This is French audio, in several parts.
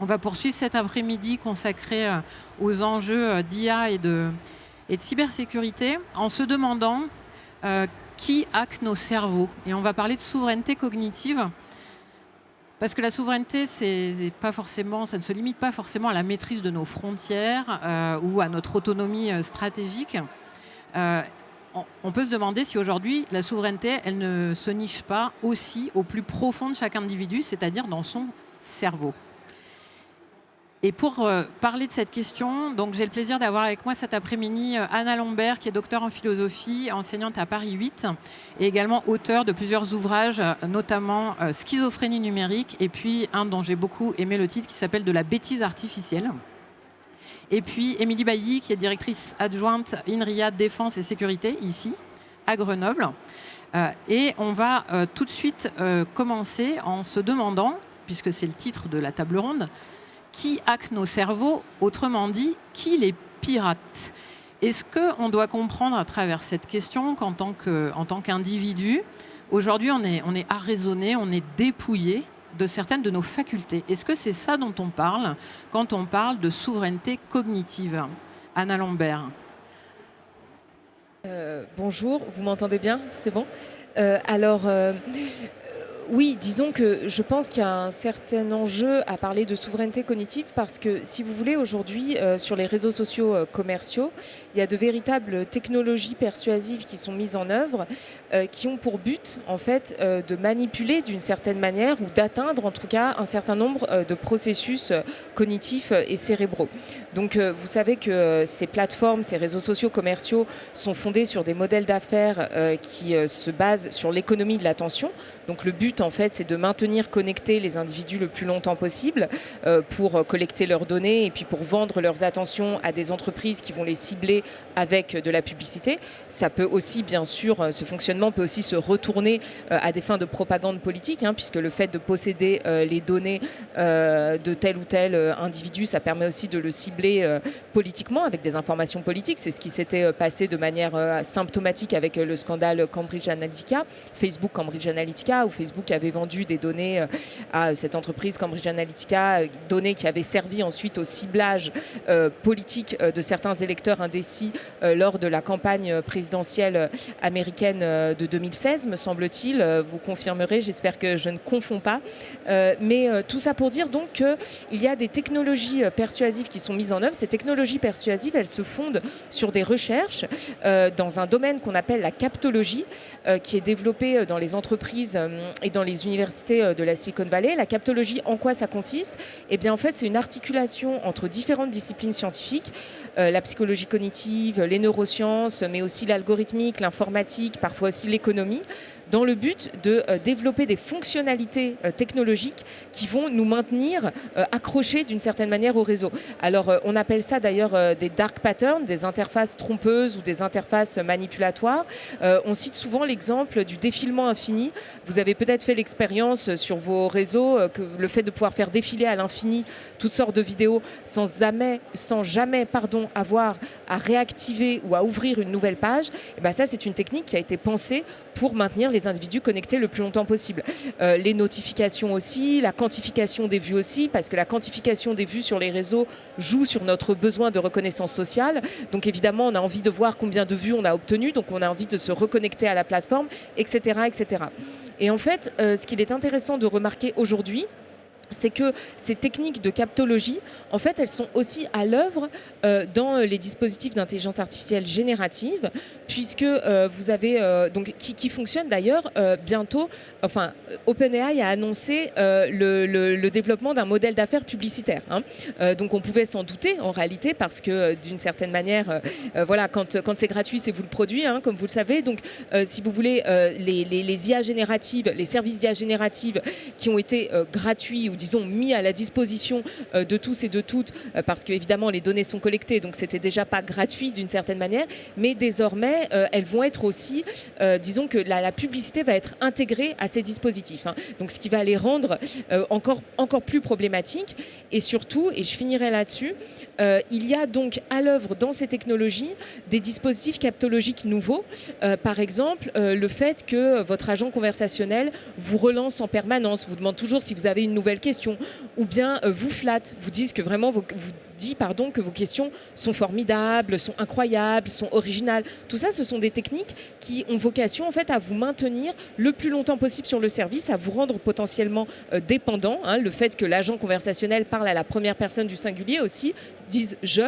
va poursuivre cet après-midi consacré aux enjeux d'IA et de cybersécurité en se demandant qui hack nos cerveaux. Et on va parler de souveraineté cognitive. Parce que la souveraineté, ça ne se limite pas forcément à la maîtrise de nos frontières ou à notre autonomie stratégique. On peut se demander si aujourd'hui, la souveraineté, elle ne se niche pas aussi au plus profond de chaque individu, c'est-à-dire dans son cerveau. Et pour parler de cette question, donc j'ai le plaisir d'avoir avec moi cet après-midi Anna Lambert, qui est docteure en philosophie, enseignante à Paris 8, et également auteure de plusieurs ouvrages, notamment Schizophrénie numérique, et puis un dont j'ai beaucoup aimé le titre, qui s'appelle De la bêtise artificielle. Et puis Émilie Bailly, qui est directrice adjointe INRIA Défense et Sécurité, ici, à Grenoble. Et on va tout de suite commencer en se demandant, puisque c'est le titre de la table ronde, qui hack nos cerveaux, autrement dit, qui les pirate? Est-ce qu'on doit comprendre à travers cette question qu'en tant qu'individu, aujourd'hui on est arraisonné, on est dépouillé de certaines de nos facultés? Est-ce que c'est ça dont on parle quand on parle de souveraineté cognitive? Anna Lambert. Bonjour, vous m'entendez bien? C'est bon? Oui, disons que je pense qu'il y a un certain enjeu à parler de souveraineté cognitive parce que, si vous voulez, aujourd'hui, sur les réseaux sociaux commerciaux, il y a de véritables technologies persuasives qui sont mises en œuvre, qui ont pour but, en fait, de manipuler d'une certaine manière ou d'atteindre, en tout cas, un certain nombre de processus cognitifs et cérébraux. Donc, vous savez que ces plateformes, ces réseaux sociaux commerciaux sont fondés sur des modèles d'affaires qui se basent sur l'économie de l'attention. Donc le but, en fait, c'est de maintenir connectés les individus le plus longtemps possible pour collecter leurs données et puis pour vendre leurs attentions à des entreprises qui vont les cibler avec de la publicité. Ça peut aussi, bien sûr, ce fonctionnement peut aussi se retourner à des fins de propagande politique, puisque le fait de posséder les données de tel ou tel individu, ça permet aussi de le cibler politiquement avec des informations politiques. C'est ce qui s'était passé de manière symptomatique avec le scandale Cambridge Analytica, Facebook Cambridge Analytica, où Facebook avait vendu des données à cette entreprise Cambridge Analytica, données qui avaient servi ensuite au ciblage politique de certains électeurs indécis lors de la campagne présidentielle américaine de 2016, me semble-t-il. Vous confirmerez, j'espère que je ne confonds pas. Mais tout ça pour dire donc qu'il y a des technologies persuasives qui sont mises en œuvre. Ces technologies persuasives, elles se fondent sur des recherches dans un domaine qu'on appelle la captologie, qui est développé dans les entreprises et dans les universités de la Silicon Valley. La captologie, en quoi ça consiste? Eh bien, en fait, c'est une articulation entre différentes disciplines scientifiques, la psychologie cognitive, les neurosciences, mais aussi l'algorithmique, l'informatique, parfois aussi l'économie, dans le but de développer des fonctionnalités technologiques qui vont nous maintenir accrochés d'une certaine manière au réseau. Alors, on appelle ça d'ailleurs des dark patterns, des interfaces trompeuses ou des interfaces manipulatoires. On cite souvent l'exemple du défilement infini. Vous avez peut-être fait l'expérience sur vos réseaux que le fait de pouvoir faire défiler à l'infini toutes sortes de vidéos sans jamais avoir à réactiver ou à ouvrir une nouvelle page, et ben ça, c'est une technique qui a été pensée pour maintenir les individus connectés le plus longtemps possible. Les notifications aussi, la quantification des vues aussi, parce que la quantification des vues sur les réseaux joue sur notre besoin de reconnaissance sociale. Donc évidemment, on a envie de voir combien de vues on a obtenu, donc on a envie de se reconnecter à la plateforme, etc. etc. Et en fait, ce qu'il est intéressant de remarquer aujourd'hui, c'est que ces techniques de captologie, en fait, elles sont aussi à l'œuvre dans les dispositifs d'intelligence artificielle générative, puisque vous avez, donc, qui fonctionnent d'ailleurs bientôt. Enfin, OpenAI a annoncé le développement d'un modèle d'affaires publicitaire. Donc on pouvait s'en douter en réalité, parce que d'une certaine manière, voilà, quand c'est gratuit, c'est vous le produit, comme vous le savez. Donc si vous voulez, les IA génératives, les services d'IA générative qui ont été gratuits ou disons mis à la disposition de tous et de toutes, parce qu'évidemment les données sont collectées, donc c'était déjà pas gratuit d'une certaine manière, mais désormais elles vont être aussi, disons que la publicité va être intégrée à ces dispositifs, donc ce qui va les rendre encore plus problématiques. Et surtout, et je finirai là-dessus, il y a donc à l'œuvre dans ces technologies des dispositifs captologiques nouveaux, par exemple le fait que votre agent conversationnel vous relance en permanence, vous demande toujours si vous avez une nouvelle question, questions, ou bien vous flatte, vous disent que vraiment que vos questions sont formidables, sont incroyables, sont originales. Tout ça, ce sont des techniques qui ont vocation en fait à vous maintenir le plus longtemps possible sur le service, à vous rendre potentiellement dépendant. Le fait que l'agent conversationnel parle à la première personne du singulier aussi, disent je,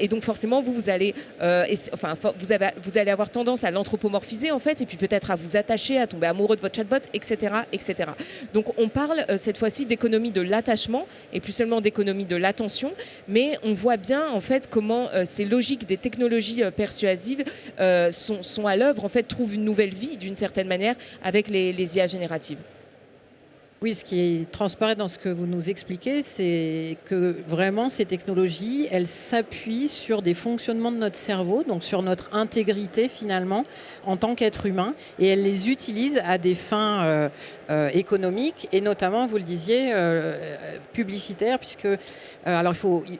et donc forcément vous allez avoir tendance à l'anthropomorphiser en fait, et puis peut-être à vous attacher, à tomber amoureux de votre chatbot, etc., etc. Donc on parle cette fois-ci d'économie de l'attachement et plus seulement d'économie de l'attention, mais on voit bien en fait comment ces logiques des technologies persuasives sont à l'œuvre, en fait, trouvent une nouvelle vie d'une certaine manière avec les IA génératives. Oui, ce qui transparaît dans ce que vous nous expliquez, c'est que vraiment ces technologies, elles s'appuient sur des fonctionnements de notre cerveau, donc sur notre intégrité finalement en tant qu'être humain, et elles les utilisent à des fins économiques et notamment, vous le disiez, publicitaires, puisque alors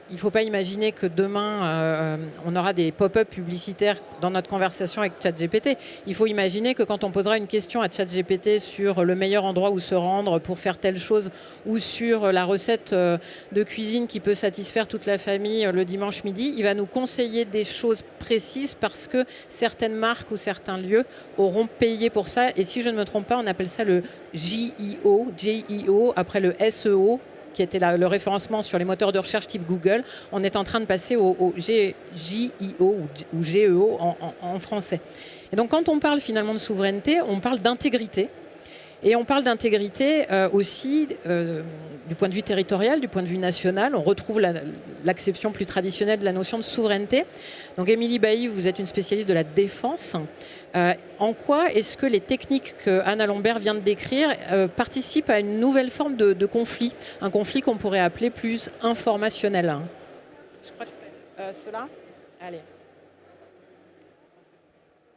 il faut pas imaginer que demain on aura des pop-up publicitaires dans notre conversation avec ChatGPT. Il faut imaginer que quand on posera une question à ChatGPT sur le meilleur endroit où se rendre pour faire telle chose ou sur la recette de cuisine qui peut satisfaire toute la famille le dimanche midi, il va nous conseiller des choses précises parce que certaines marques ou certains lieux auront payé pour ça. Et si je ne me trompe pas, on appelle ça le JIO, après le SEO, qui était le référencement sur les moteurs de recherche type Google. On est en train de passer au JIO ou GEO en français. Et donc quand on parle finalement de souveraineté, on parle d'intégrité. Et on parle d'intégrité aussi du point de vue territorial, du point de vue national. On retrouve l'acception plus traditionnelle de la notion de souveraineté. Donc Émilie Bailly, vous êtes une spécialiste de la défense. En quoi est-ce que les techniques que Anna Lambert vient de décrire participent à une nouvelle forme de conflit, un conflit qu'on pourrait appeler plus informationnel? Je crois que cela. Allez.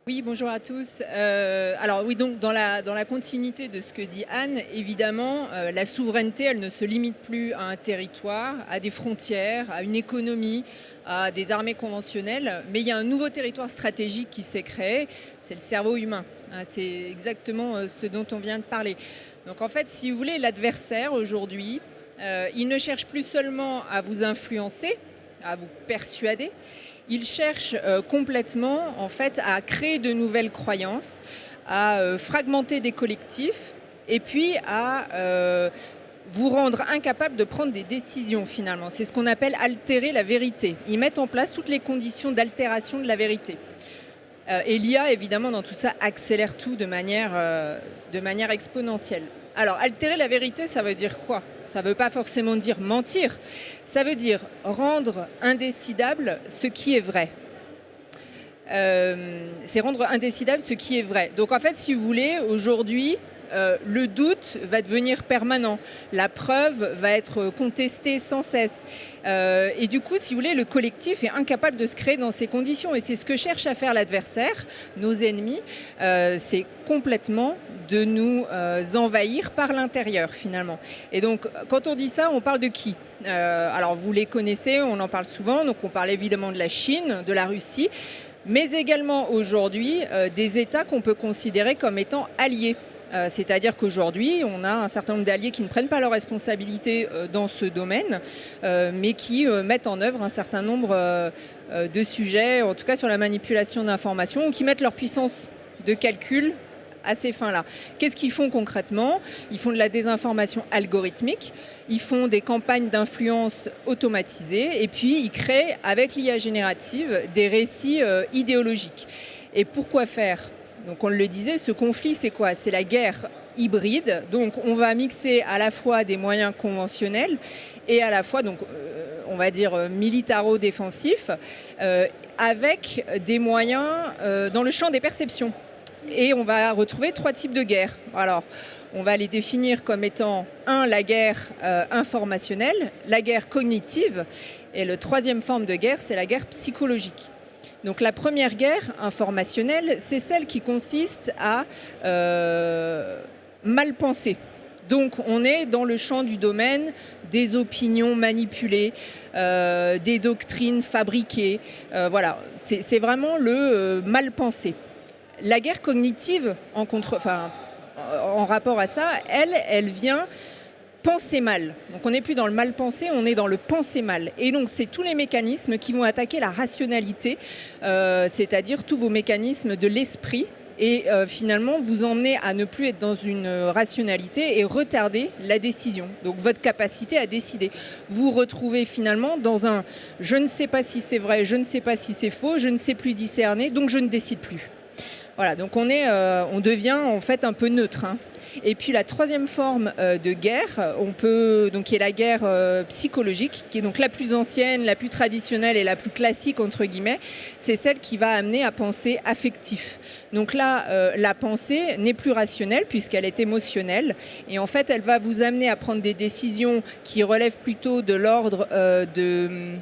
Oui, bonjour à tous. Alors oui, donc dans la continuité de ce que dit Anne, évidemment, la souveraineté, elle ne se limite plus à un territoire, à des frontières, à une économie, à des armées conventionnelles, mais il y a un nouveau territoire stratégique qui s'est créé, c'est le cerveau humain. C'est exactement ce dont on vient de parler. Donc en fait, si vous voulez, l'adversaire aujourd'hui, il ne cherche plus seulement à vous influencer, à vous persuader. Il cherche complètement en fait, à créer de nouvelles croyances, à fragmenter des collectifs et puis à vous rendre incapable de prendre des décisions finalement. C'est ce qu'on appelle altérer la vérité. Ils mettent en place toutes les conditions d'altération de la vérité. Et l'IA, évidemment, dans tout ça, accélère tout de manière exponentielle. Alors, altérer la vérité, ça veut dire quoi? Ça ne veut pas forcément dire mentir. Ça veut dire rendre indécidable ce qui est vrai. C'est rendre indécidable ce qui est vrai. Donc, en fait, si vous voulez, aujourd'hui, le doute va devenir permanent. La preuve va être contestée sans cesse. Et du coup, si vous voulez, le collectif est incapable de se créer dans ces conditions. Et c'est ce que cherche à faire l'adversaire, nos ennemis. C'est complètement de nous envahir par l'intérieur, finalement. Et donc, quand on dit ça, on parle de qui? Alors, vous les connaissez, on en parle souvent. Donc, on parle évidemment de la Chine, de la Russie, mais également aujourd'hui des États qu'on peut considérer comme étant alliés. C'est-à-dire qu'aujourd'hui, on a un certain nombre d'alliés qui ne prennent pas leurs responsabilités dans ce domaine, mais qui mettent en œuvre un certain nombre de sujets, en tout cas sur la manipulation d'informations, ou qui mettent leur puissance de calcul à ces fins-là. Qu'est-ce qu'ils font concrètement? Ils font de la désinformation algorithmique, ils font des campagnes d'influence automatisées, et puis ils créent, avec l'IA générative, des récits idéologiques. Et pourquoi faire? Donc on le disait, ce conflit, c'est quoi? C'est la guerre hybride. Donc on va mixer à la fois des moyens conventionnels et à la fois, donc, on va dire, militaro-défensifs, avec des moyens dans le champ des perceptions. Et on va retrouver 3 types de guerres. Alors, on va les définir comme étant, la guerre informationnelle, la guerre cognitive, et la 3e forme de guerre, c'est la guerre psychologique. Donc la première guerre informationnelle, c'est celle qui consiste à mal penser. Donc on est dans le champ du domaine des opinions manipulées, des doctrines fabriquées. Voilà, c'est vraiment le mal penser. La guerre cognitive, en rapport à ça, elle vient penser mal. Donc on n'est plus dans le mal penser, on est dans le penser mal. Et donc c'est tous les mécanismes qui vont attaquer la rationalité, c'est-à-dire tous vos mécanismes de l'esprit, et finalement vous emmener à ne plus être dans une rationalité et retarder la décision. Donc votre capacité à décider. Vous retrouvez finalement dans un « je ne sais pas si c'est vrai, je ne sais pas si c'est faux, je ne sais plus discerner, donc je ne décide plus ». Voilà, donc on devient en fait un peu neutre. Et puis la troisième forme de guerre, qui est la guerre psychologique, qui est donc la plus ancienne, la plus traditionnelle et la plus classique entre guillemets, c'est celle qui va amener à penser affectif. Donc là, la pensée n'est plus rationnelle puisqu'elle est émotionnelle, et en fait, elle va vous amener à prendre des décisions qui relèvent plutôt de l'ordre de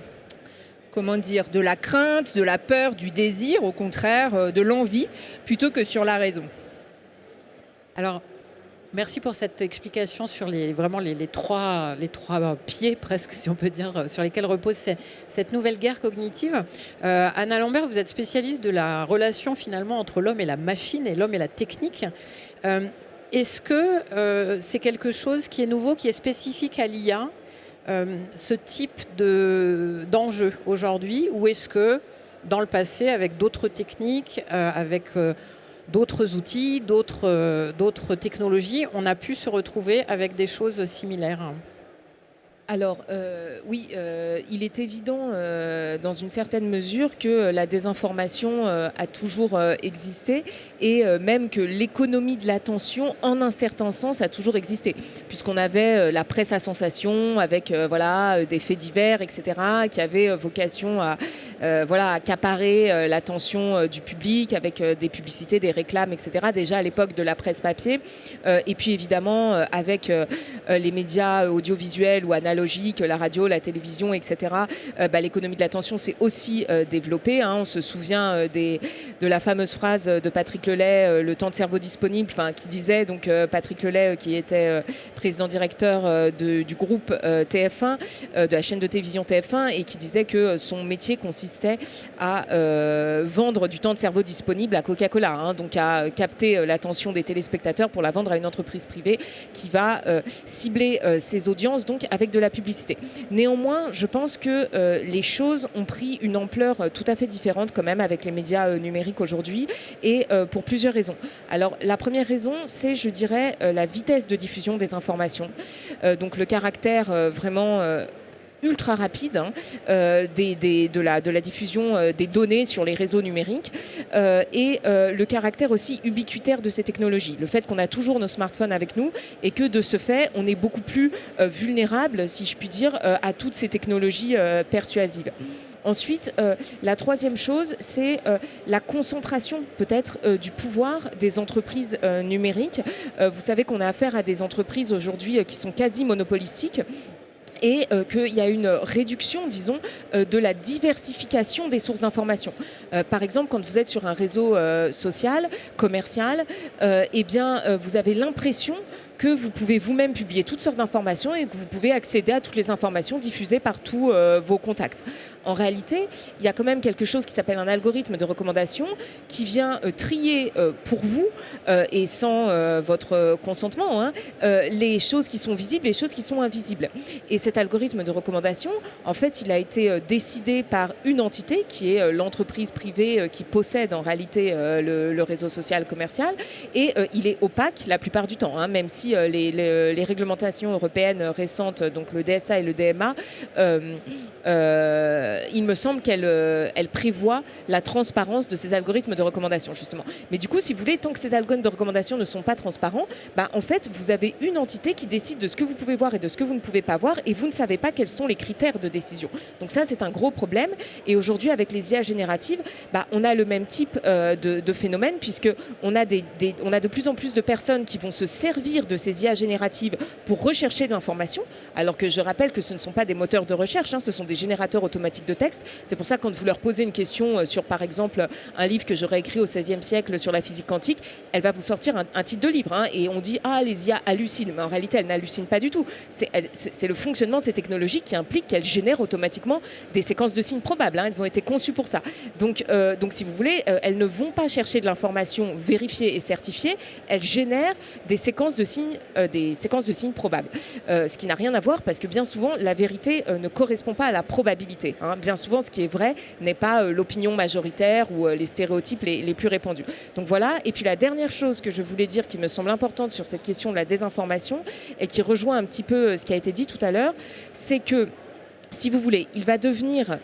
la crainte, de la peur, du désir, au contraire, de l'envie, plutôt que sur la raison. Alors, merci pour cette explication sur les trois pieds, presque, si on peut dire, sur lesquels repose cette nouvelle guerre cognitive. Anna Lambert, vous êtes spécialiste de la relation finalement entre l'homme et la machine, et l'homme et la technique. Est-ce que c'est quelque chose qui est nouveau, qui est spécifique à l'IA, ce type d'enjeu aujourd'hui, ou est-ce que dans le passé, avec d'autres techniques, avec d'autres outils, d'autres technologies, on a pu se retrouver avec des choses similaires? Alors oui, il est évident dans une certaine mesure que la désinformation a toujours existé, et même que l'économie de l'attention, en un certain sens, a toujours existé, puisqu'on avait la presse à sensation avec des faits divers, etc., qui avaient vocation à accaparer l'attention du public avec des publicités, des réclames, etc., déjà à l'époque de la presse papier. Et puis évidemment, avec les médias audiovisuels ou analogiques, la radio, la télévision, etc., l'économie de l'attention s'est aussi développée. On se souvient de la fameuse phrase de Patrick Lelay, le temps de cerveau disponible, qui disait, donc Patrick Lelay, qui était président-directeur du groupe TF1, de la chaîne de télévision TF1, et qui disait que son métier consistait à vendre du temps de cerveau disponible à Coca-Cola, donc à capter l'attention des téléspectateurs pour la vendre à une entreprise privée qui va cibler ses audiences, donc avec de la publicité. Néanmoins, je pense que les choses ont pris une ampleur tout à fait différente quand même avec les médias numériques aujourd'hui, et pour plusieurs raisons. Alors la première raison, c'est, je dirais, la vitesse de diffusion des informations. Donc le caractère vraiment ultra rapide de la diffusion des données sur les réseaux numériques, et le caractère aussi ubiquitaire de ces technologies. Le fait qu'on a toujours nos smartphones avec nous, et que de ce fait, on est beaucoup plus vulnérable, si je puis dire, à toutes ces technologies persuasives. Ensuite, la troisième chose, c'est la concentration peut-être du pouvoir des entreprises numériques. Vous savez qu'on a affaire à des entreprises aujourd'hui qui sont quasi monopolistiques, et qu'il y a une réduction, disons, de la diversification des sources d'information. Par exemple, quand vous êtes sur un réseau social, commercial, vous avez l'impression que vous pouvez vous-même publier toutes sortes d'informations et que vous pouvez accéder à toutes les informations diffusées par tous vos contacts. En réalité, il y a quand même quelque chose qui s'appelle un algorithme de recommandation qui vient trier pour vous et sans votre consentement les choses qui sont visibles et les choses qui sont invisibles. Et cet algorithme de recommandation, en fait, il a été décidé par une entité qui est l'entreprise privée qui possède en réalité le réseau social commercial, et il est opaque la plupart du temps, même si les réglementations européennes récentes, donc le DSA et le DMA, il me semble qu'elle prévoit la transparence de ces algorithmes de recommandation, justement. Mais du coup, si vous voulez, tant que ces algorithmes de recommandation ne sont pas transparents, en fait, vous avez une entité qui décide de ce que vous pouvez voir et de ce que vous ne pouvez pas voir, et vous ne savez pas quels sont les critères de décision. Donc ça, c'est un gros problème. Et aujourd'hui, avec les IA génératives, on a le même type de phénomène, puisqu'on a de plus en plus de personnes qui vont se servir de ces IA génératives pour rechercher de l'information, alors que je rappelle que ce ne sont pas des moteurs de recherche, ce sont des générateurs automatiques de texte. C'est pour ça que quand vous leur posez une question sur, par exemple, un livre que j'aurais écrit au XVIe siècle sur la physique quantique, elle va vous sortir un titre de livre, et on dit « Ah, les IA hallucinent », mais en réalité, elles n'hallucinent pas du tout. C'est le fonctionnement de ces technologies qui implique qu'elles génèrent automatiquement des séquences de signes probables. Elles ont été conçues pour ça. Donc si vous voulez, elles ne vont pas chercher de l'information vérifiée et certifiée, elles génèrent des séquences de signes des séquences de signes probables. Ce qui n'a rien à voir parce que bien souvent, la vérité ne correspond pas à la probabilité. Bien souvent, ce qui est vrai n'est pas l'opinion majoritaire ou les stéréotypes les plus répandus. Donc voilà. Et puis la dernière chose que je voulais dire qui me semble importante sur cette question de la désinformation et qui rejoint un petit peu ce qui a été dit tout à l'heure, c'est que si vous voulez, il va devenir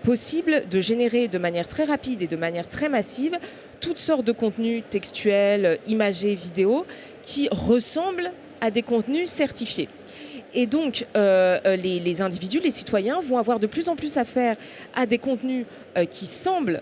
possible de générer de manière très rapide et de manière très massive toutes sortes de contenus textuels, imagés, vidéos qui ressemblent à des contenus certifiés. Et donc, les individus, les citoyens vont avoir de plus en plus affaire à des contenus qui semblent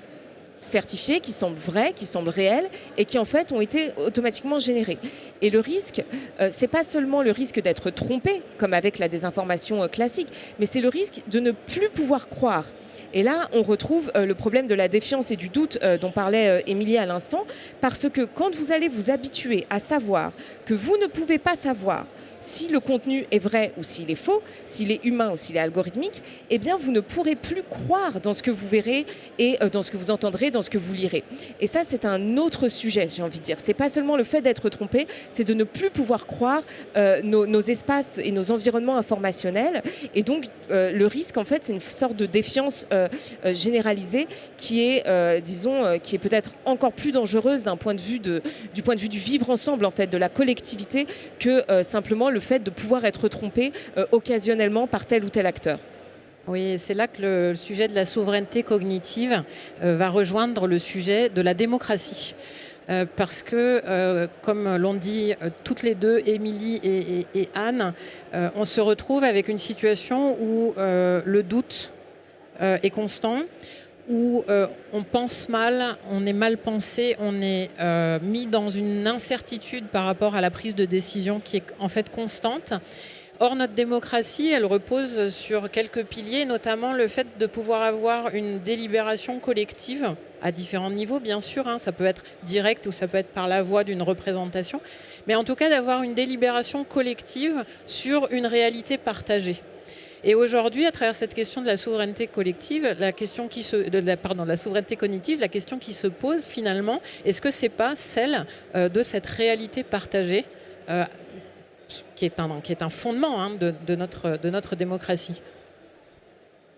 certifiés, qui semblent vrais, qui semblent réels et qui en fait ont été automatiquement générés. Et le risque, c'est pas seulement le risque d'être trompé, comme avec la désinformation classique, mais c'est le risque de ne plus pouvoir croire. Et là, on retrouve le problème de la défiance et du doute dont parlait Émilie à l'instant, parce que quand vous allez vous habituer à savoir que vous ne pouvez pas savoir si le contenu est vrai ou s'il est faux, s'il est humain ou s'il est algorithmique, eh bien vous ne pourrez plus croire dans ce que vous verrez et dans ce que vous entendrez, dans ce que vous lirez. Et ça, c'est un autre sujet, j'ai envie de dire. C'est pas seulement le fait d'être trompé, c'est de ne plus pouvoir croire nos espaces et nos environnements informationnels. Et donc, le risque, en fait, c'est une sorte de défiance généralisée qui est, qui est peut-être encore plus dangereuse du point de vue du vivre ensemble, en fait, de la collectivité, que simplement le fait de pouvoir être trompé occasionnellement par tel ou tel acteur. Oui, c'est là que le sujet de la souveraineté cognitive va rejoindre le sujet de la démocratie. Parce que, comme l'ont dit toutes les deux, Émilie et Anne, on se retrouve avec une situation où le doute est constant, où on pense mal, on est mal pensé, on est mis dans une incertitude par rapport à la prise de décision qui est en fait constante. Or, notre démocratie, elle repose sur quelques piliers, notamment le fait de pouvoir avoir une délibération collective à différents niveaux, bien sûr. Ça peut être direct ou ça peut être par la voie d'une représentation. Mais en tout cas, d'avoir une délibération collective sur une réalité partagée. Et aujourd'hui, à travers cette question de la souveraineté collective, la souveraineté cognitive, la question qui se pose finalement, est-ce que c'est pas celle de cette réalité partagée qui est un fondement de notre démocratie?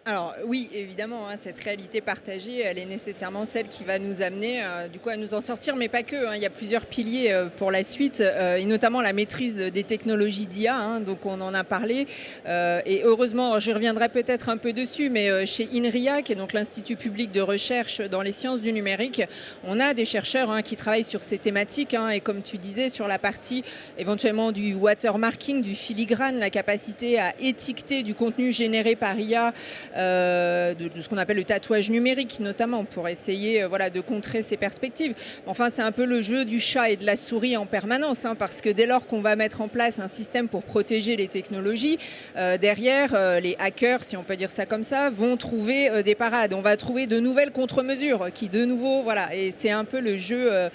Alors oui, évidemment, cette réalité partagée, elle est nécessairement celle qui va nous amener du coup à nous en sortir, mais pas que. Il y a plusieurs piliers pour la suite, et notamment la maîtrise des technologies d'IA, donc on en a parlé. Et heureusement, je reviendrai peut-être un peu dessus, mais chez INRIA, qui est donc l'Institut public de recherche dans les sciences du numérique, on a des chercheurs qui travaillent sur ces thématiques, et comme tu disais, sur la partie éventuellement du watermarking, du filigrane, la capacité à étiqueter du contenu généré par IA, de ce qu'on appelle le tatouage numérique, notamment, pour essayer de contrer ces perspectives. Enfin, c'est un peu le jeu du chat et de la souris en permanence, parce que dès lors qu'on va mettre en place un système pour protéger les technologies, derrière, les hackers, si on peut dire ça comme ça, vont trouver des parades. On va trouver de nouvelles contre-mesures qui, de nouveau, et c'est un peu le jeu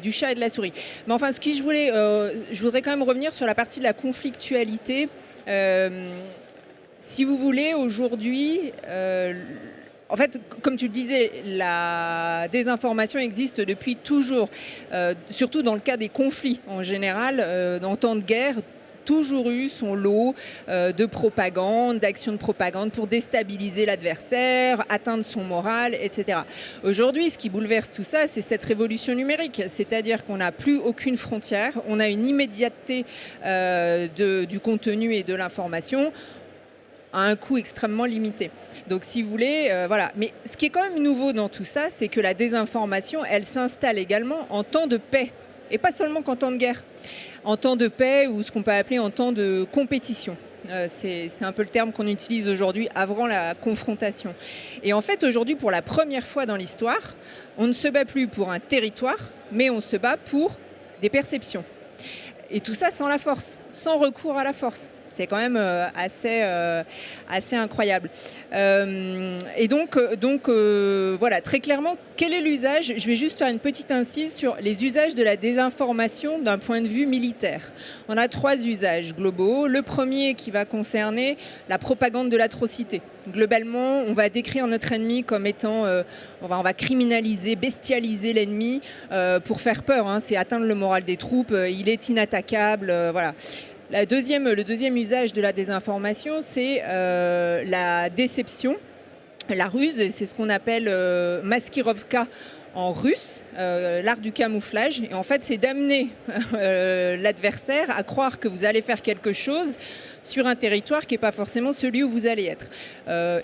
du chat et de la souris. Mais enfin, je voudrais quand même revenir sur la partie de la conflictualité. Si vous voulez, aujourd'hui, en fait, comme tu le disais, la désinformation existe depuis toujours, surtout dans le cas des conflits en général, en temps de guerre. Toujours eu son lot de propagande, d'actions de propagande pour déstabiliser l'adversaire, atteindre son moral, etc. Aujourd'hui, ce qui bouleverse tout ça, c'est cette révolution numérique. C'est-à-dire qu'on n'a plus aucune frontière, on a une immédiateté du contenu et de l'information à un coût extrêmement limité. Donc si vous voulez, voilà. Mais ce qui est quand même nouveau dans tout ça, c'est que la désinformation, elle s'installe également en temps de paix, et pas seulement qu'en temps de guerre. En temps de paix ou ce qu'on peut appeler en temps de compétition. C'est un peu le terme qu'on utilise aujourd'hui avant la confrontation. Et en fait, aujourd'hui, pour la première fois dans l'histoire, on ne se bat plus pour un territoire, mais on se bat pour des perceptions. Et tout ça sans la force, sans recours à la force. C'est quand même assez incroyable. Et donc voilà, très clairement, quel est l'usage? Je vais juste faire une petite incise sur les usages de la désinformation d'un point de vue militaire. On a 3 usages globaux. Le premier qui va concerner la propagande de l'atrocité. Globalement, on va décrire notre ennemi comme étant, on va criminaliser, bestialiser l'ennemi pour faire peur. Hein. C'est atteindre le moral des troupes. Il est inattaquable. Voilà. Le deuxième usage de la désinformation, c'est la déception, la ruse, et c'est ce qu'on appelle maskirovka en russe, l'art du camouflage. Et en fait, c'est d'amener l'adversaire à croire que vous allez faire quelque chose sur un territoire qui n'est pas forcément celui où vous allez être.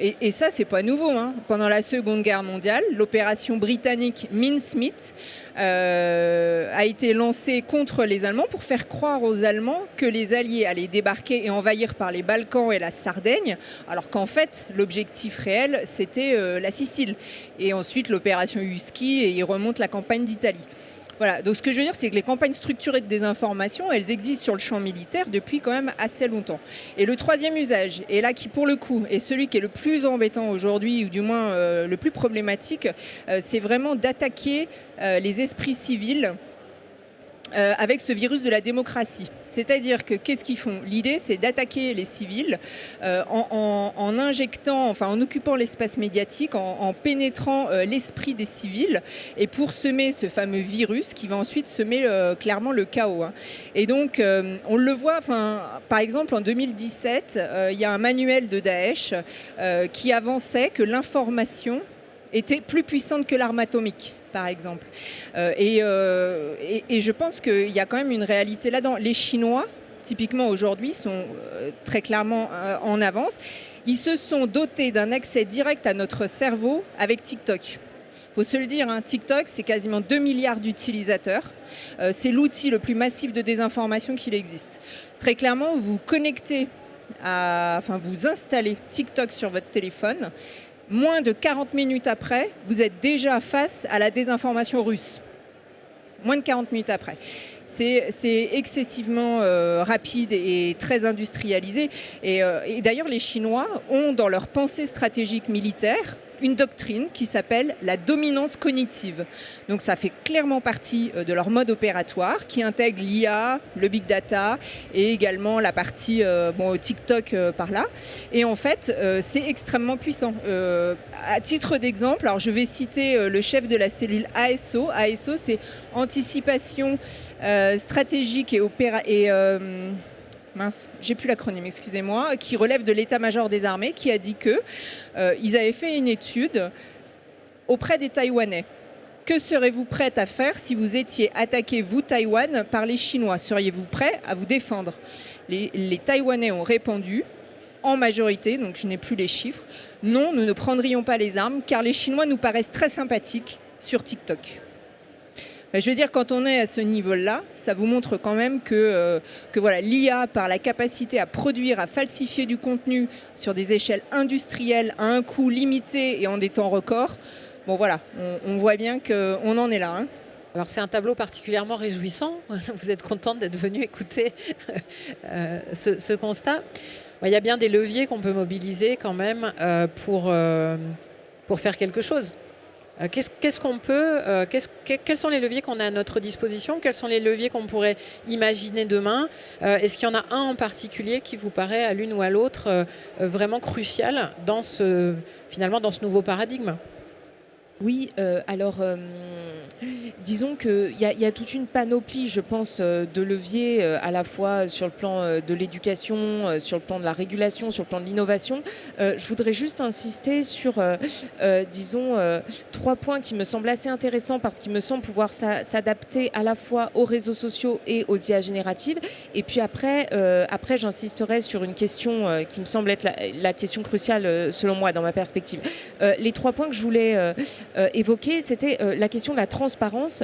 Et ça, c'est pas nouveau. Hein. Pendant la Seconde Guerre mondiale, l'opération britannique Mincemeat a été lancée contre les Allemands pour faire croire aux Allemands que les Alliés allaient débarquer et envahir par les Balkans et la Sardaigne, alors qu'en fait, l'objectif réel, c'était la Sicile. Et ensuite, l'opération Husky, et il remonte la campagne d'Italie. Voilà, donc ce que je veux dire, c'est que les campagnes structurées de désinformation, elles existent sur le champ militaire depuis quand même assez longtemps. Et le troisième usage, et là qui pour le coup est celui qui est le plus embêtant aujourd'hui, ou du moins le plus problématique, c'est vraiment d'attaquer les esprits civils avec ce virus de la démocratie. C'est-à-dire que qu'est-ce qu'ils font? L'idée, c'est d'attaquer les civils en injectant, enfin en occupant l'espace médiatique, en pénétrant l'esprit des civils, et pour semer ce fameux virus qui va ensuite semer clairement le chaos. Hein. Et donc, on le voit, par exemple, en 2017, il y a un manuel de Daesh qui avançait que l'information était plus puissante que l'arme atomique, par exemple. Et je pense qu'il y a quand même une réalité là-dedans. Les Chinois, typiquement aujourd'hui, sont très clairement en avance. Ils se sont dotés d'un accès direct à notre cerveau avec TikTok. Il faut se le dire, hein, TikTok, c'est quasiment 2 milliards d'utilisateurs. C'est l'outil le plus massif de désinformation qu'il existe. Très clairement, vous vous installez TikTok sur votre téléphone. Moins de 40 minutes après, vous êtes déjà face à la désinformation russe. Moins de 40 minutes après. C'est excessivement rapide et très industrialisé. Et d'ailleurs, les Chinois ont dans leur pensée stratégique militaire une doctrine qui s'appelle la dominance cognitive. Donc ça fait clairement partie de leur mode opératoire qui intègre l'IA, le big data et également la partie TikTok par là. Et en fait, c'est extrêmement puissant. À titre d'exemple, alors je vais citer le chef de la cellule ASO. ASO, c'est anticipation stratégique j'ai plus l'acronyme, excusez-moi, qui relève de l'état-major des armées, qui a dit qu'ils avaient fait une étude auprès des Taïwanais. Que serez-vous prête à faire si vous étiez attaqué, vous, Taïwan, par les Chinois? Seriez-vous prêt à vous défendre? Les Taïwanais ont répondu, en majorité, donc je n'ai plus les chiffres, non, nous ne prendrions pas les armes, car les Chinois nous paraissent très sympathiques sur TikTok. Je veux dire, quand on est à ce niveau-là, ça vous montre quand même que voilà, l'IA, par la capacité à produire, à falsifier du contenu sur des échelles industrielles à un coût limité et en des temps records, bon voilà, on voit bien qu'on en est là. Hein. Alors c'est un tableau particulièrement réjouissant. Vous êtes contente d'être venue écouter ce constat. Il y a bien des leviers qu'on peut mobiliser quand même pour faire quelque chose. Qu'est-ce qu'on peut, quels sont les leviers qu'on a à notre disposition? Quels sont les leviers qu'on pourrait imaginer demain? Est-ce qu'il y en a un en particulier qui vous paraît à l'une ou à l'autre vraiment crucial dans ce nouveau paradigme? Oui, alors disons qu'il y a toute une panoplie, je pense, de leviers à la fois sur le plan de l'éducation, sur le plan de la régulation, sur le plan de l'innovation. Je voudrais juste insister sur, disons, 3 points qui me semblent assez intéressants parce qu'ils me semblent pouvoir s'adapter à la fois aux réseaux sociaux et aux IA génératives. Et puis après j'insisterai sur une question qui me semble être la question cruciale selon moi dans ma perspective. Les 3 points que je voulais évoquer, c'était la question de la transparence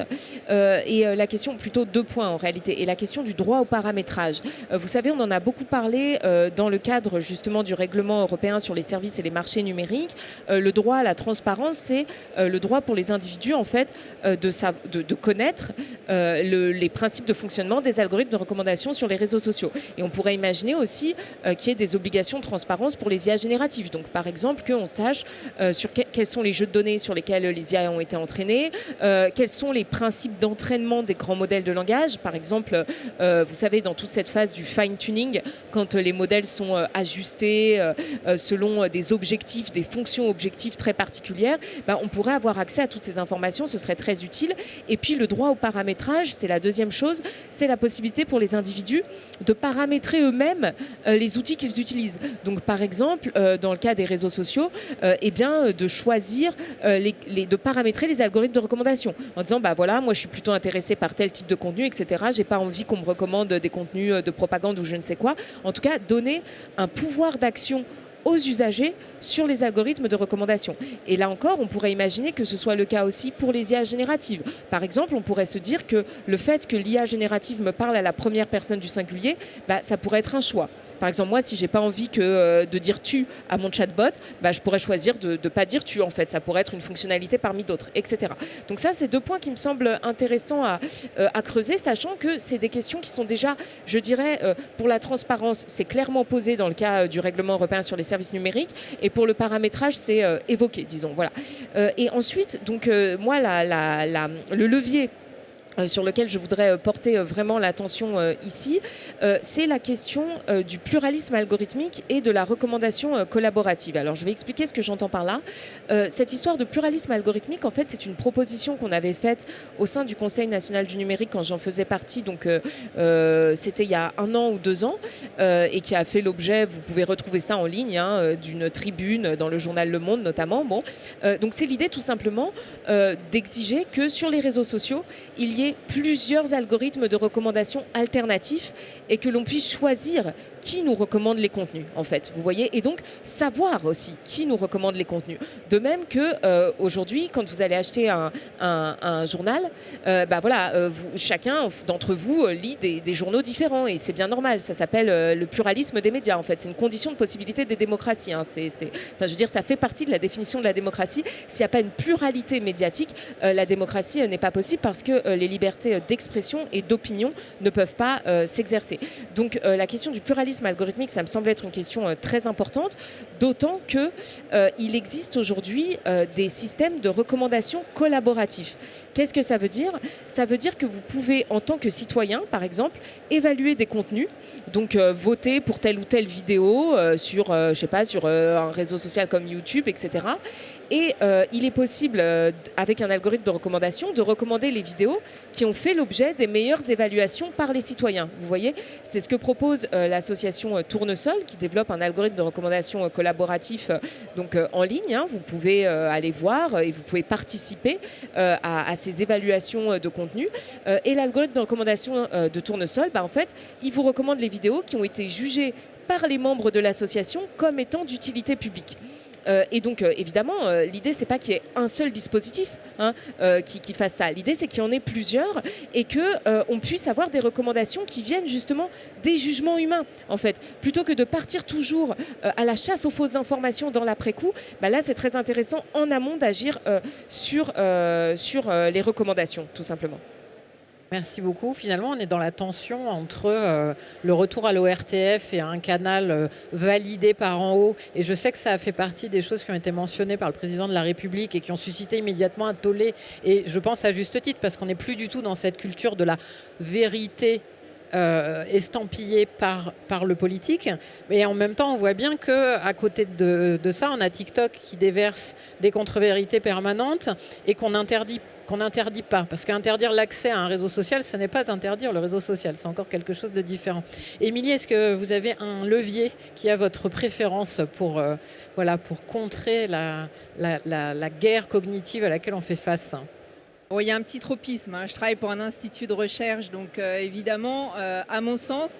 et la question, plutôt 2 points en réalité, et la question du droit au paramétrage. Vous savez, on en a beaucoup parlé dans le cadre justement du règlement européen sur les services et les marchés numériques. Le droit à la transparence, c'est le droit pour les individus en fait de connaître les principes de fonctionnement des algorithmes de recommandation sur les réseaux sociaux. Et on pourrait imaginer aussi qu'il y ait des obligations de transparence pour les IA génératives. Donc par exemple qu'on sache sur quels sont les jeux de données sur lesquels les IA ont été entraînés, quels sont les principes d'entraînement des grands modèles de langage. Par exemple, vous savez, dans toute cette phase du fine-tuning, quand les modèles sont ajustés selon des objectifs, des fonctions objectives très particulières, on pourrait avoir accès à toutes ces informations, ce serait très utile. Et puis le droit au paramétrage, c'est la deuxième chose, c'est la possibilité pour les individus de paramétrer eux-mêmes les outils qu'ils utilisent. Donc par exemple, dans le cas des réseaux sociaux, de choisir, de paramétrer les algorithmes de recommandation en disant voilà, moi je suis plutôt intéressé par tel type de contenu, etc. J'ai pas envie qu'on me recommande des contenus de propagande ou je ne sais quoi. En tout cas, donner un pouvoir d'action aux usagers sur les algorithmes de recommandation. Et là encore, on pourrait imaginer que ce soit le cas aussi pour les IA génératives. Par exemple, on pourrait se dire que le fait que l'IA générative me parle à la première personne du singulier, ça pourrait être un choix. Par exemple, moi, si j'ai pas envie de dire tu à mon chatbot, je pourrais choisir de ne pas dire tu en fait. Ça pourrait être une fonctionnalité parmi d'autres, etc. Donc ça, c'est 2 points qui me semblent intéressants à creuser, sachant que c'est des questions qui sont déjà, je dirais, pour la transparence, c'est clairement posé dans le cas du règlement européen sur les services numériques, et pour le paramétrage, c'est évoqué, disons. Voilà. Et ensuite, donc moi, le levier sur lequel je voudrais porter vraiment l'attention ici, c'est la question du pluralisme algorithmique et de la recommandation collaborative. Alors je vais expliquer ce que j'entends par là. Cette histoire de pluralisme algorithmique, en fait, c'est une proposition qu'on avait faite au sein du Conseil national du numérique quand j'en faisais partie, donc c'était il y a 1 an ou 2 ans, et qui a fait l'objet, vous pouvez retrouver ça en ligne, d'une tribune dans le journal Le Monde notamment. Donc c'est l'idée tout simplement d'exiger que sur les réseaux sociaux, il y ait plusieurs algorithmes de recommandation alternatifs et que l'on puisse choisir qui nous recommande les contenus, en fait, vous voyez, et donc savoir aussi qui nous recommande les contenus. De même que aujourd'hui, quand vous allez acheter un journal, chacun d'entre vous lit des journaux différents, et c'est bien normal. Ça s'appelle le pluralisme des médias, en fait. C'est une condition de possibilité des démocraties. Ça fait partie de la définition de la démocratie. S'il n'y a pas une pluralité médiatique, la démocratie n'est pas possible parce que les libertés d'expression et d'opinion ne peuvent pas s'exercer. Donc la question du pluralisme algorithmique, ça me semble être une question très importante, d'autant qu'il existe aujourd'hui des systèmes de recommandation collaboratifs. Qu'est-ce que ça veut dire ? Ça veut dire que vous pouvez, en tant que citoyen, par exemple, évaluer des contenus, donc voter pour telle ou telle vidéo sur un réseau social comme YouTube, etc. Et il est possible, avec un algorithme de recommandation, de recommander les vidéos qui ont fait l'objet des meilleures évaluations par les citoyens. Vous voyez, c'est ce que propose l'association Tournesol, qui développe un algorithme de recommandation collaboratif en ligne. Vous pouvez aller voir et vous pouvez participer à ces évaluations de contenu. Et l'algorithme de recommandation de Tournesol, en fait, il vous recommande les vidéos qui ont été jugées par les membres de l'association comme étant d'utilité publique. Et donc, évidemment, l'idée, c'est pas qu'il y ait un seul dispositif qui fasse ça. L'idée, c'est qu'il y en ait plusieurs et qu'on puisse avoir des recommandations qui viennent justement des jugements humains, en fait. Plutôt que de partir toujours à la chasse aux fausses informations dans l'après-coup, là, c'est très intéressant en amont d'agir sur les recommandations, tout simplement. Merci beaucoup. Finalement, on est dans la tension entre le retour à l'ORTF et un canal validé par en haut. Et je sais que ça a fait partie des choses qui ont été mentionnées par le président de la République et qui ont suscité immédiatement un tollé. Et je pense à juste titre, parce qu'on n'est plus du tout dans cette culture de la vérité estampillée par le politique. Mais en même temps, on voit bien qu'à côté de ça, on a TikTok qui déverse des contre-vérités permanentes et qu'on n'interdit pas. Parce qu'interdire l'accès à un réseau social, ce n'est pas interdire le réseau social. C'est encore quelque chose de différent. Émilie, est-ce que vous avez un levier qui a votre préférence pour contrer la guerre cognitive à laquelle on fait face ? Bon, il y a un petit tropisme. Je travaille pour un institut de recherche, donc évidemment, à mon sens,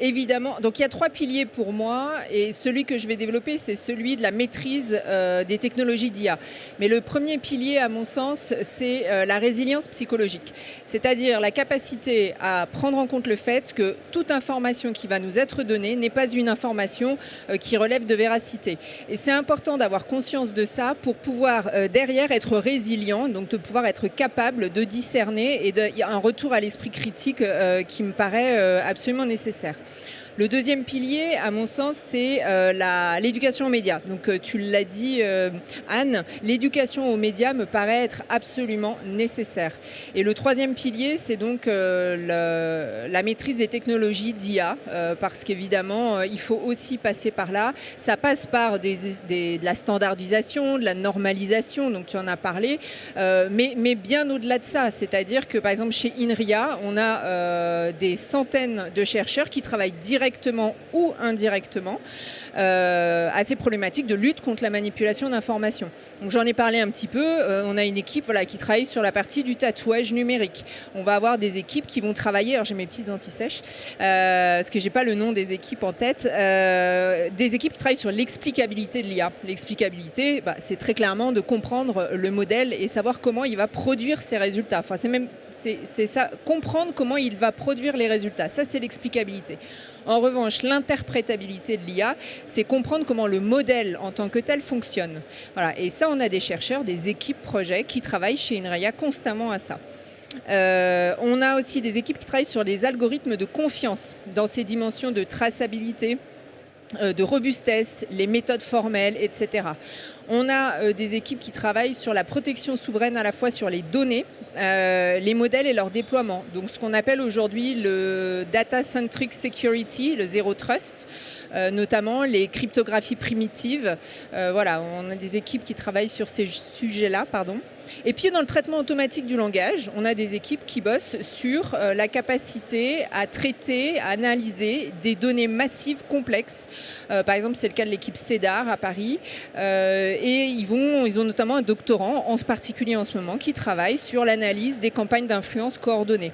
Évidemment. Donc il y a 3 piliers pour moi et celui que je vais développer, c'est celui de la maîtrise des technologies d'IA. Mais le premier pilier, à mon sens, c'est la résilience psychologique. C'est-à-dire la capacité à prendre en compte le fait que toute information qui va nous être donnée n'est pas une information qui relève de véracité. Et c'est important d'avoir conscience de ça pour pouvoir derrière être résilient, donc de pouvoir être capable de discerner et il y a un retour à l'esprit critique qui me paraît absolument nécessaire. Le deuxième pilier, à mon sens, c'est l'éducation aux médias. Donc tu l'as dit, Anne, l'éducation aux médias me paraît être absolument nécessaire. Et le troisième pilier, c'est donc la maîtrise des technologies d'IA, parce qu'évidemment, il faut aussi passer par là. Ça passe par de la standardisation, de la normalisation, donc tu en as parlé, mais bien au-delà de ça. C'est-à-dire que, par exemple, chez INRIA, on a des centaines de chercheurs qui travaillent directement ou indirectement à ces problématiques de lutte contre la manipulation d'informations. Donc j'en ai parlé un petit peu, on a une équipe qui travaille sur la partie du tatouage numérique. On va avoir des équipes qui vont travailler, alors j'ai mes petites anti-sèches, parce que j'ai pas le nom des équipes en tête, des équipes qui travaillent sur l'explicabilité de l'IA. L'explicabilité, c'est très clairement de comprendre le modèle et savoir comment il va produire ses résultats. Enfin, c'est ça, comprendre comment il va produire les résultats. Ça, c'est l'explicabilité. En revanche, l'interprétabilité de l'IA, c'est comprendre comment le modèle en tant que tel fonctionne. Voilà. Et ça, on a des chercheurs, des équipes projets qui travaillent chez INRIA constamment à ça. On a aussi des équipes qui travaillent sur des algorithmes de confiance dans ces dimensions de traçabilité, de robustesse, les méthodes formelles, etc. On a des équipes qui travaillent sur la protection souveraine à la fois sur les données, les modèles et leur déploiement. Donc ce qu'on appelle aujourd'hui le Data-Centric Security, le Zero Trust, notamment les cryptographies primitives. Voilà, on a des équipes qui travaillent sur ces sujets-là, pardon. Et puis dans le traitement automatique du langage, on a des équipes qui bossent sur la capacité à traiter, à analyser des données massives complexes. Par exemple, c'est le cas de l'équipe CEDAR à Paris. Et ils ont notamment un doctorant, en particulier en ce moment, qui travaille sur l'analyse des campagnes d'influence coordonnées.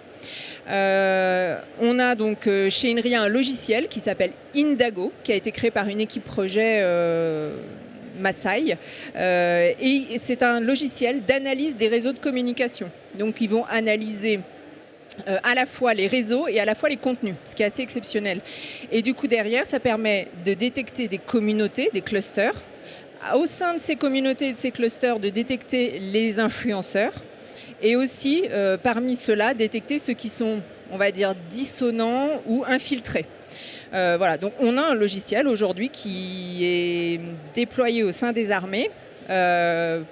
On a donc chez INRIA un logiciel qui s'appelle Indago, qui a été créé par une équipe projet Maasai. Et c'est un logiciel d'analyse des réseaux de communication. Donc ils vont analyser à la fois les réseaux et à la fois les contenus, ce qui est assez exceptionnel. Et du coup, derrière, ça permet de détecter des communautés, des clusters. Au sein de ces communautés et de ces clusters, de détecter les influenceurs et aussi, parmi ceux-là, détecter ceux qui sont, on va dire, dissonants ou infiltrés. Voilà, donc on a un logiciel aujourd'hui qui est déployé au sein des armées,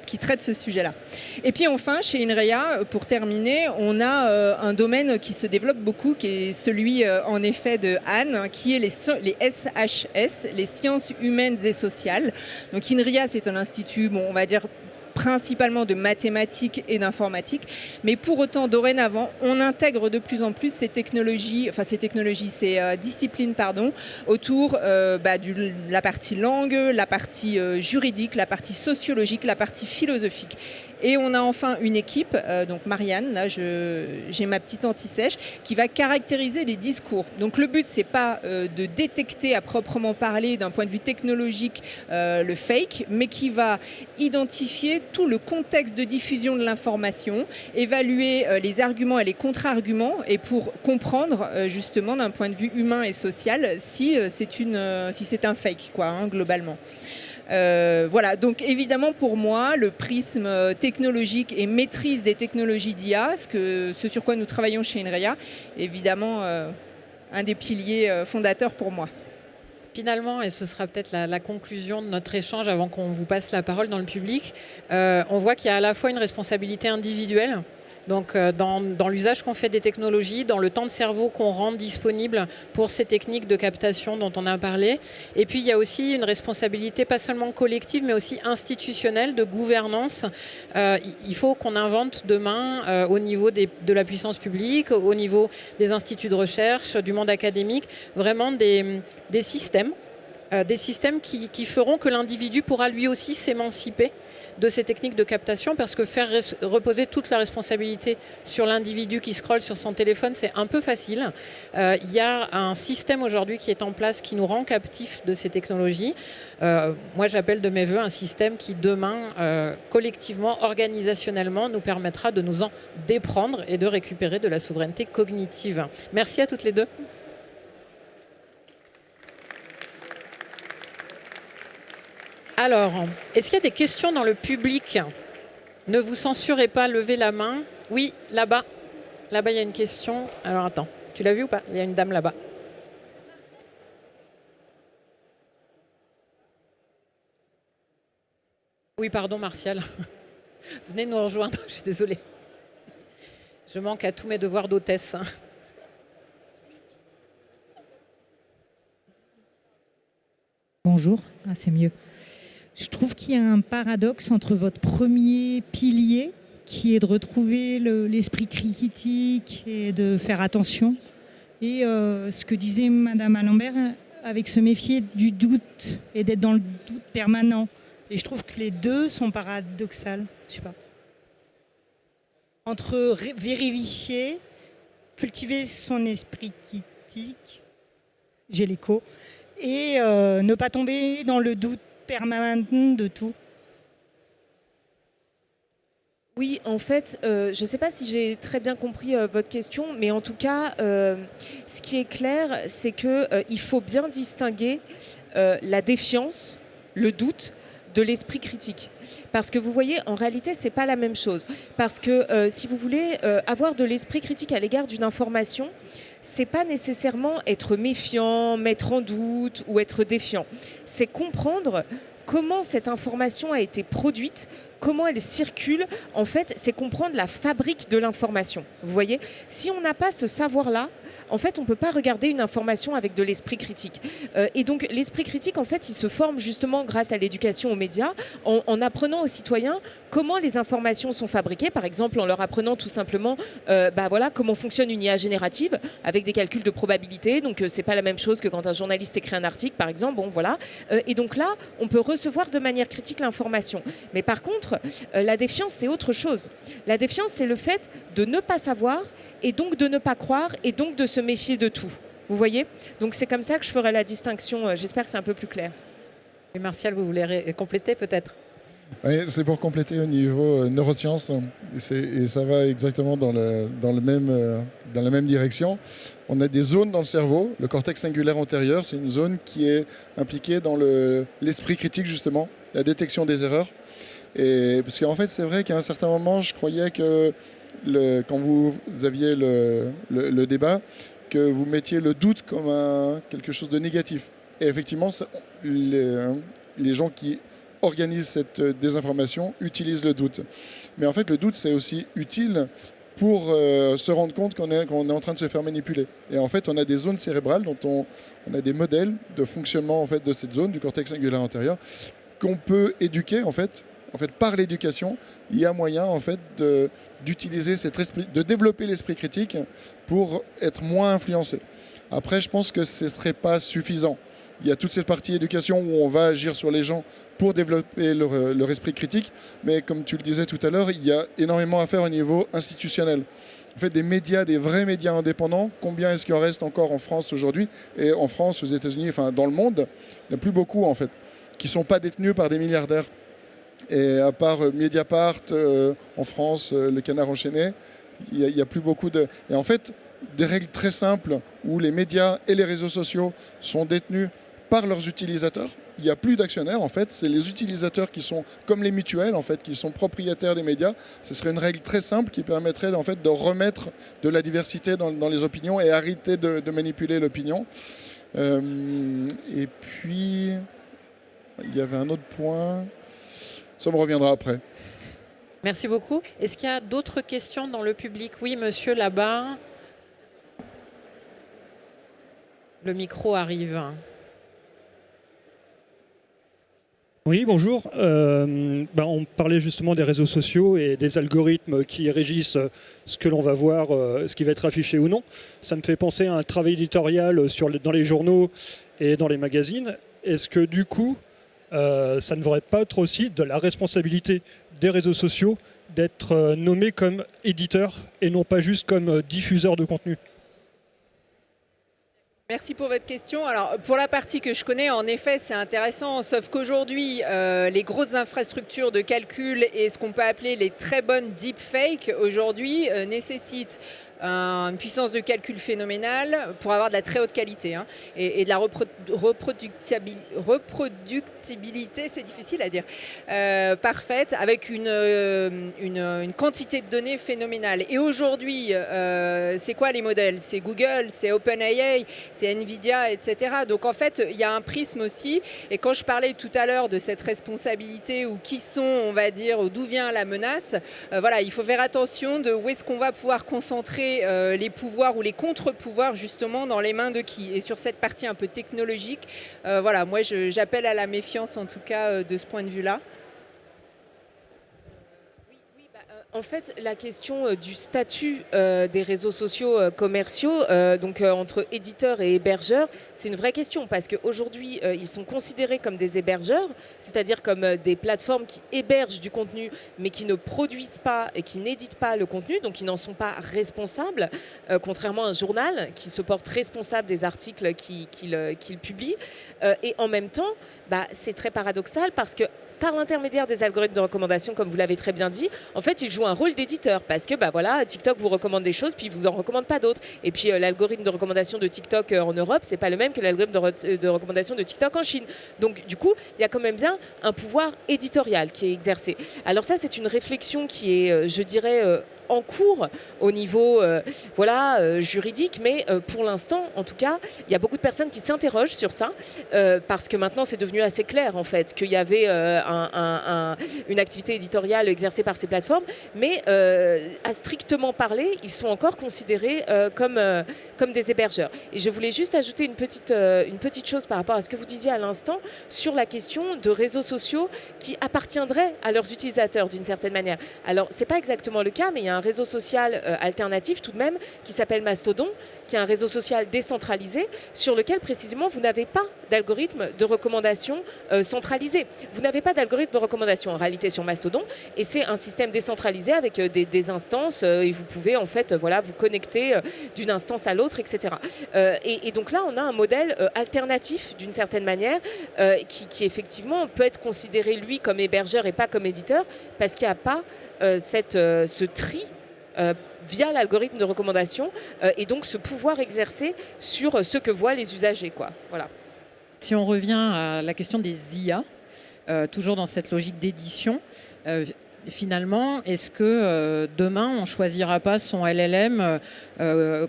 qui traite ce sujet-là. Et puis enfin, chez INRIA, pour terminer, on a un domaine qui se développe beaucoup, qui est celui en effet de Anne, qui est les SHS, les sciences humaines et sociales. Donc INRIA, c'est un institut, on va dire, principalement de mathématiques et d'informatique, mais pour autant, dorénavant, on intègre de plus en plus ces disciplines, autour de la partie langue, la partie juridique, la partie sociologique, la partie philosophique. Et on a enfin une équipe, donc Marianne, là j'ai ma petite anti-sèche, qui va caractériser les discours. Donc le but, c'est pas de détecter à proprement parler d'un point de vue technologique le fake, mais qui va identifier tout le contexte de diffusion de l'information, évaluer les arguments et les contre-arguments, et pour comprendre justement d'un point de vue humain et social si c'est un fake, globalement. Voilà, donc évidemment pour moi, le prisme technologique et maîtrise des technologies d'IA, ce sur quoi nous travaillons chez INRIA, est évidemment un des piliers fondateurs pour moi. Finalement, et ce sera peut-être la conclusion de notre échange avant qu'on vous passe la parole dans le public, on voit qu'il y a à la fois une responsabilité individuelle, donc dans l'usage qu'on fait des technologies, dans le temps de cerveau qu'on rend disponible pour ces techniques de captation dont on a parlé. Et puis il y a aussi une responsabilité pas seulement collective, mais aussi institutionnelle, de gouvernance. Il faut qu'on invente demain, au niveau de la puissance publique, au niveau des instituts de recherche, du monde académique, vraiment des systèmes des systèmes qui feront que l'individu pourra lui aussi s'émanciper de ces techniques de captation, parce que faire reposer toute la responsabilité sur l'individu qui scrolle sur son téléphone, c'est un peu facile. Il y a un système aujourd'hui qui est en place qui nous rend captifs de ces technologies. Moi, j'appelle de mes voeux un système qui, demain, collectivement, organisationnellement, nous permettra de nous en déprendre et de récupérer de la souveraineté cognitive. Merci à toutes les deux. Alors, est-ce qu'il y a des questions dans le public? Ne vous censurez pas, levez la main. Oui, là-bas. Là-bas, il y a une question. Alors, attends, tu l'as vu ou pas? Il y a une dame là-bas. Oui, pardon, Martial. Venez nous rejoindre, je suis désolée. Je manque à tous mes devoirs d'hôtesse. Bonjour, c'est mieux. Je trouve qu'il y a un paradoxe entre votre premier pilier, qui est de retrouver l'esprit critique et de faire attention, et ce que disait Madame Alembert, avec se méfier du doute et d'être dans le doute permanent. Et je trouve que les deux sont paradoxales. Je sais pas. Entre vérifier, cultiver son esprit critique, j'ai l'écho, et ne pas tomber dans le doute permanent de tout. Oui, en fait, je ne sais pas si j'ai très bien compris votre question, mais en tout cas, ce qui est clair, c'est qu'il faut bien distinguer la défiance, le doute, de l'esprit critique. Parce que vous voyez, en réalité, ce n'est pas la même chose. Parce que si vous voulez avoir de l'esprit critique à l'égard d'une information, c'est pas nécessairement être méfiant, mettre en doute ou être défiant. C'est comprendre comment cette information a été produite, comment elle circule. En fait, c'est comprendre la fabrique de l'information. Vous voyez, si on n'a pas ce savoir-là, en fait, on ne peut pas regarder une information avec de l'esprit critique. Et donc, l'esprit critique, en fait, il se forme justement grâce à l'éducation aux médias, en apprenant aux citoyens comment les informations sont fabriquées, par exemple en leur apprenant tout simplement voilà, comment fonctionne une IA générative avec des calculs de probabilité. Donc, c'est pas la même chose que quand un journaliste écrit un article, par exemple. Bon, voilà. Et donc là, on peut recevoir de manière critique l'information. Mais par contre, la défiance, c'est autre chose. La défiance, c'est le fait de ne pas savoir et donc de ne pas croire et donc de se méfier de tout. Vous voyez? Donc c'est comme ça que je ferai la distinction. J'espère que c'est un peu plus clair. Et Martial, vous voulez compléter peut-être? Oui, c'est pour compléter au niveau neurosciences. Et ça va exactement dans la même direction. On a des zones dans le cerveau. Le cortex singulaire antérieur, c'est une zone qui est impliquée dans l'esprit critique, justement, la détection des erreurs. Et parce qu'en fait, c'est vrai qu'à un certain moment, je croyais que quand vous aviez le débat, que vous mettiez le doute comme quelque chose de négatif. Et effectivement, les gens qui organisent cette désinformation utilisent le doute. Mais en fait, le doute, c'est aussi utile pour se rendre compte qu'on est en train de se faire manipuler. Et en fait, on a des zones cérébrales dont on a des modèles de fonctionnement en fait, de cette zone, du cortex singulaire antérieur, qu'on peut éduquer en fait, par l'éducation, il y a moyen en fait d'utiliser cet esprit, de développer l'esprit critique pour être moins influencé. Après, je pense que ce ne serait pas suffisant. Il y a toute cette partie éducation où on va agir sur les gens pour développer leur esprit critique. Mais comme tu le disais tout à l'heure, il y a énormément à faire au niveau institutionnel. En fait, des médias, des vrais médias indépendants, combien est-ce qu'il en reste encore en France aujourd'hui? Et en France, aux États-Unis, enfin dans le monde, il n'y a plus beaucoup en fait, qui ne sont pas détenus par des milliardaires. Et à part Mediapart, en France, le Canard enchaîné, il n'y a plus beaucoup de... Et en fait, des règles très simples où les médias et les réseaux sociaux sont détenus par leurs utilisateurs. Il n'y a plus d'actionnaires, en fait. C'est les utilisateurs qui sont, comme les mutuelles, en fait, qui sont propriétaires des médias. Ce serait une règle très simple qui permettrait, en fait, de remettre de la diversité dans les opinions et arrêter de manipuler l'opinion. Et puis, il y avait un autre point. Ça me reviendra après. Merci beaucoup. Est-ce qu'il y a d'autres questions dans le public? Oui, monsieur, là-bas. Le micro arrive. Oui, bonjour. On parlait justement des réseaux sociaux et des algorithmes qui régissent ce que l'on va voir, ce qui va être affiché ou non. Ça me fait penser à un travail éditorial dans les journaux et dans les magazines. est-ce que du coup, ça ne devrait pas être aussi de la responsabilité des réseaux sociaux d'être nommés comme éditeurs et non pas juste comme diffuseurs de contenu? Merci pour votre question. Alors, pour la partie que je connais, en effet, c'est intéressant, sauf qu'aujourd'hui, les grosses infrastructures de calcul et ce qu'on peut appeler les très bonnes deepfakes, aujourd'hui, nécessitent une puissance de calcul phénoménale pour avoir de la très haute qualité et de la reproductibilité, c'est difficile à dire, parfaite, avec une quantité de données phénoménale. Et aujourd'hui, c'est quoi les modèles? C'est Google, c'est OpenAI, c'est Nvidia, etc. Donc en fait, il y a un prisme aussi. Et quand je parlais tout à l'heure de cette responsabilité ou qui sont, on va dire, d'où vient la menace, voilà, il faut faire attention de où est-ce qu'on va pouvoir concentrer les pouvoirs ou les contre-pouvoirs justement dans les mains de qui. Et sur cette partie un peu technologique, voilà, moi j'appelle à la méfiance en tout cas de ce point de vue-là. En fait, la question du statut des réseaux sociaux commerciaux, entre éditeurs et hébergeurs, c'est une vraie question parce qu'aujourd'hui, ils sont considérés comme des hébergeurs, c'est-à-dire comme des plateformes qui hébergent du contenu mais qui ne produisent pas et qui n'éditent pas le contenu, donc ils n'en sont pas responsables, contrairement à un journal qui se porte responsable des articles qu'il publie. Et en même temps, c'est très paradoxal parce que par l'intermédiaire des algorithmes de recommandation, comme vous l'avez très bien dit, en fait, ils jouent un rôle d'éditeur parce que TikTok vous recommande des choses, puis il vous en recommande pas d'autres. Et puis l'algorithme de recommandation de TikTok en Europe, c'est pas le même que l'algorithme de recommandation de TikTok en Chine. Donc du coup, il y a quand même bien un pouvoir éditorial qui est exercé. Alors ça, c'est une réflexion qui est, je dirais, en cours au niveau juridique, mais pour l'instant, en tout cas, il y a beaucoup de personnes qui s'interrogent sur ça parce que maintenant, c'est devenu assez clair en fait qu'il y avait une activité éditoriale exercée par ces plateformes, mais à strictement parler, ils sont encore considérés comme des hébergeurs. Et je voulais juste ajouter une petite chose par rapport à ce que vous disiez à l'instant sur la question de réseaux sociaux qui appartiendraient à leurs utilisateurs d'une certaine manière. Alors, c'est pas exactement le cas, mais il y a un réseau social alternatif tout de même qui s'appelle Mastodon, qui est un réseau social décentralisé sur lequel précisément vous n'avez pas d'algorithme de recommandation centralisé. Vous n'avez pas d'algorithme de recommandation en réalité sur Mastodon et c'est un système décentralisé avec des instances et vous pouvez en fait vous connecter d'une instance à l'autre, etc. Et donc là on a un modèle alternatif d'une certaine manière qui effectivement peut être considéré lui comme hébergeur et pas comme éditeur parce qu'il n'y a pas ce tri via l'algorithme de recommandation et donc ce pouvoir exercé sur ce que voient les usagers, quoi. Voilà. Si on revient à la question des IA, toujours dans cette logique d'édition, finalement, est-ce que demain, on ne choisira pas son LLM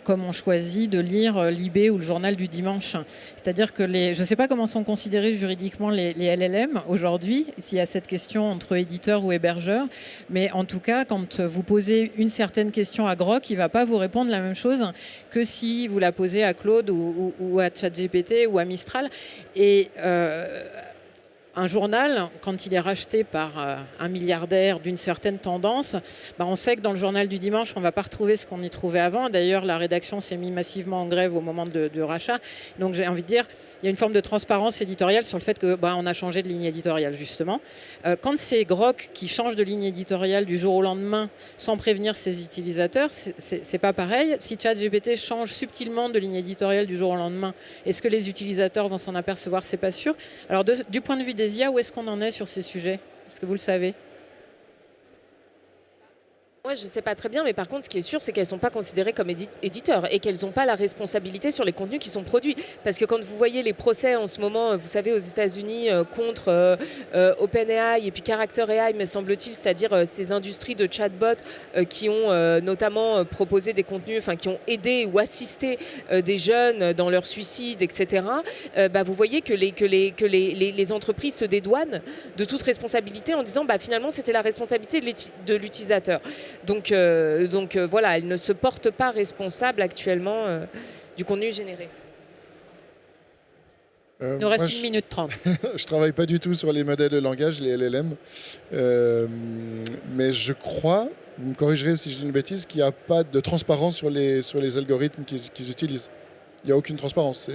comme on choisit de lire l'IB ou le journal du dimanche? C'est-à-dire que je ne sais pas comment sont considérés juridiquement les LLM aujourd'hui, s'il y a cette question entre éditeur ou hébergeur, mais en tout cas, quand vous posez une certaine question à Grok, il ne va pas vous répondre la même chose que si vous la posez à Claude ou à ChatGPT ou à Mistral. Et un journal, quand il est racheté par un milliardaire d'une certaine tendance, on sait que dans le journal du dimanche, on ne va pas retrouver ce qu'on y trouvait avant. D'ailleurs, la rédaction s'est mise massivement en grève au moment de rachat. Donc j'ai envie de dire, il y a une forme de transparence éditoriale sur le fait qu'on a changé de ligne éditoriale, justement. Quand c'est Grok qui change de ligne éditoriale du jour au lendemain sans prévenir ses utilisateurs, c'est pas pareil. Si ChatGPT change subtilement de ligne éditoriale du jour au lendemain, est-ce que les utilisateurs vont s'en apercevoir? C'est pas sûr. Alors du point de vue des IA, où est-ce qu'on en est sur ces sujets? Est-ce que vous le savez? Moi, je ne sais pas très bien, mais par contre, ce qui est sûr, c'est qu'elles ne sont pas considérées comme éditeurs et qu'elles n'ont pas la responsabilité sur les contenus qui sont produits. Parce que quand vous voyez les procès en ce moment, vous savez, aux États-Unis, contre OpenAI et puis Character.AI, me semble-t-il, c'est-à-dire ces industries de chatbots qui ont notamment proposé des contenus, enfin qui ont aidé ou assisté des jeunes dans leur suicide, etc. Vous voyez que les entreprises se dédouanent de toute responsabilité en disant finalement c'était la responsabilité de l'utilisateur. Donc voilà, elle ne se porte pas responsable actuellement du contenu généré. Il nous reste 1 minute 30. Je travaille pas du tout sur les modèles de langage, les LLM, mais je crois, vous me corrigerez si je dis une bêtise, qu'il n'y a pas de transparence sur les algorithmes qu'ils utilisent. Il n'y a aucune transparence.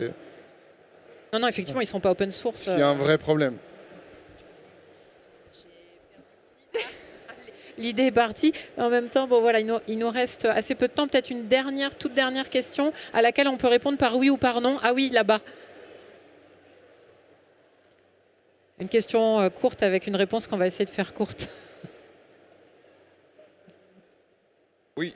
Non, effectivement, ils ne sont pas open source. Ce qui est un vrai problème. L'idée est partie. En même temps, bon, voilà, il nous reste assez peu de temps. Peut-être une toute dernière question à laquelle on peut répondre par oui ou par non. Ah oui, là-bas. Une question courte avec une réponse qu'on va essayer de faire courte. Oui,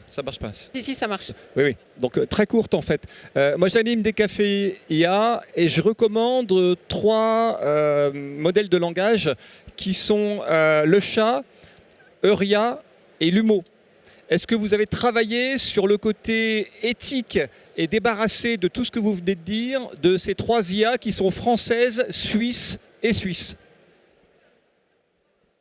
ça marche pas. Si, ça marche. Oui. Donc très courte en fait. Moi j'anime des cafés IA et je recommande 3 modèles de langage qui sont le chat, Euria et Lumo. Est-ce que vous avez travaillé sur le côté éthique et débarrassé de tout ce que vous venez de dire de ces 3 IA qui sont françaises, suisses et suisses?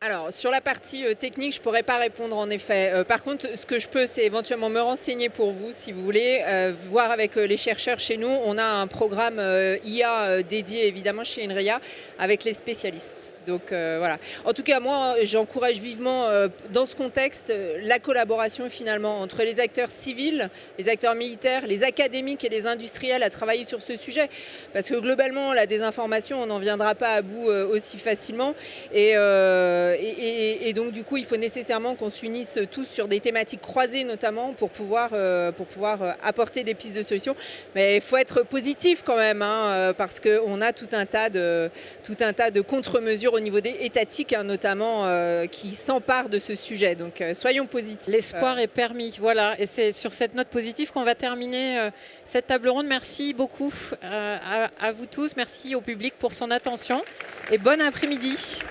Alors, sur la partie technique, je ne pourrais pas répondre en effet. Par contre, ce que je peux, c'est éventuellement me renseigner pour vous, si vous voulez, voir avec les chercheurs chez nous. On a un programme IA dédié, évidemment, chez INRIA, avec les spécialistes. Donc voilà. En tout cas, moi, j'encourage vivement, dans ce contexte, la collaboration finalement entre les acteurs civils, les acteurs militaires, les académiques et les industriels à travailler sur ce sujet. Parce que globalement, la désinformation, on n'en viendra pas à bout aussi facilement. Et donc, du coup, il faut nécessairement qu'on s'unisse tous sur des thématiques croisées, notamment, pour pouvoir apporter des pistes de solutions. Mais il faut être positif quand même, hein, parce qu'on a tout un tas de contre-mesures au niveau des étatiques, hein, notamment, qui s'emparent de ce sujet. Donc, soyons positifs. L'espoir est permis. Voilà. Et c'est sur cette note positive qu'on va terminer cette table ronde. Merci beaucoup à vous tous. Merci au public pour son attention. Et bon après-midi.